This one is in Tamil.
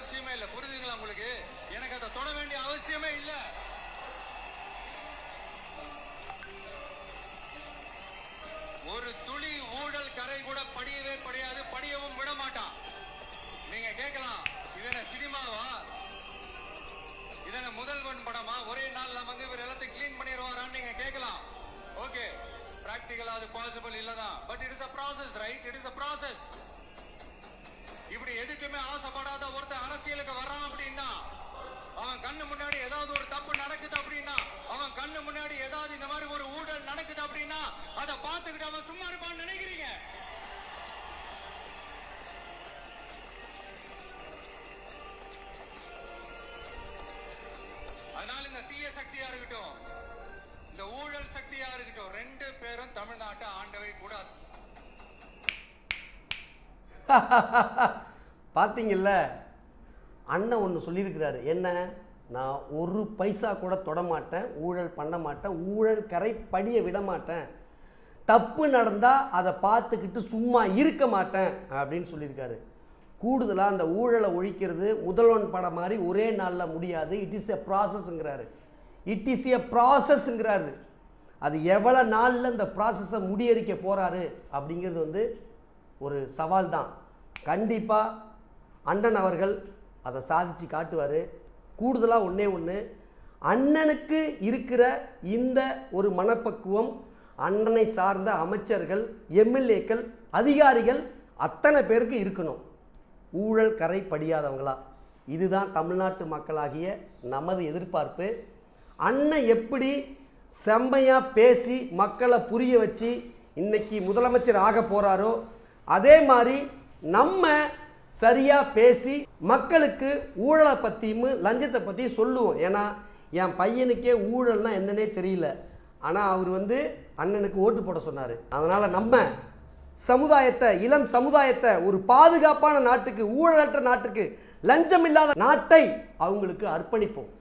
அவசியமே இல்லை. புரியுதுங்களா உங்களுக்கு? எனக்கு அதை தொட வேண்டிய அவசியமே இல்லை. ஒரு துளி ஊழல் கரை கூட படியவே படியாது, படியவும் விட மாட்டான். நீங்க கேட்கலாம், இதென்ன சினிமாவா, இதென்ன முதல்வன் படமா, ஒரே நாள்ல வந்து இவர் எல்லாத்தையும் கிளீன் பண்ணிடுவாரான்னு நீங்க கேட்கலாம். ஓகே, பிராக்டிகலா அது பாசிபிள் இல்லதான். But it is a process, right? It is a process. இப்படி எதுக்குமே ஆசைப்படாத ஒருத்தன் அரசியலுக்கு வர்றான் அப்படின்னா, அவன் கண்ணு முன்னாடி ஏதாவது ஒரு தப்பு நடக்குது அப்படின்னா, அவன் கண்ணு முன்னாடி ஏதாவது இந்த மாதிரி ஒரு ஊழல் நடக்குது அப்படின்னா, அதை பார்த்துக்கிட்டு அவன் சும்மா இருப்பான்னு நினைக்கிறீங்க? அதனால இந்த தீய சக்தியா இருக்கட்டும், இந்த ஊழல் சக்தியா இருக்கட்டும், ரெண்டு பேரும் தமிழ்நாட்டை ஆண்டவை கூடாது. பார்த்தீங்கல்ல, அண்ணன் ஒன்று சொல்லியிருக்கிறாரு. என்ன? நான் ஒரு பைசா கூட தொடமாட்டேன், ஊழல் பண்ண மாட்டேன், ஊழல் கரை படிய விட மாட்டேன், தப்பு நடந்தால் அதை பார்த்துக்கிட்டு சும்மா இருக்க மாட்டேன் அப்படின்னு சொல்லியிருக்காரு. கூடுதலாக அந்த ஊழலை ஒழிக்கிறது முதல்வன் படம் மாதிரி ஒரே நாளில் முடியாது. இட் இஸ் எ ப்ராசஸ்ங்கிறாரு. இட் இஸ் எ ப்ராசஸ்ங்கிறாரு. அது எவ்வளோ நாளில் இந்த ப்ராசஸை முடியறிக்க போகிறாரு அப்படிங்கிறது வந்து ஒரு சவால் தான். கண்டிப்பாக அண்ணன் அவர்கள் அதை சாதித்து காட்டுவார். கூடுதலாக ஒன்று, அண்ணனுக்கு இருக்கிற இந்த ஒரு மனப்பக்குவம் அண்ணனை சார்ந்த அமைச்சர்கள், எம்எல்ஏக்கள், அதிகாரிகள் அத்தனை பேருக்கு இருக்கணும். ஊழல் கரை படியாதவங்களா? இதுதான் தமிழ்நாட்டு மக்களாகிய நமது எதிர்பார்ப்பு. அண்ணன் எப்படி செம்மையாக பேசி மக்களை புரிய வச்சு இன்னைக்கு முதலமைச்சர் ஆக போகிறாரோ, அதே மாதிரி நம்ம சரியாக பேசி மக்களுக்கு ஊழலை பற்றியும் லஞ்சத்தை பற்றியும் சொல்லுவோம். ஏன்னா என் பையனுக்கே ஊழல்னா என்னன்னே தெரியல, ஆனால் அவர் வந்து அண்ணனுக்கு ஓட்டு போட சொன்னார். அதனால் நம்ம சமுதாயத்தை, இளம் சமுதாயத்தை ஒரு பாதுகாப்பான நாட்டுக்கு, ஊழலற்ற நாட்டுக்கு, லஞ்சம் இல்லாத நாட்டை அவங்களுக்கு அர்ப்பணிப்போம்.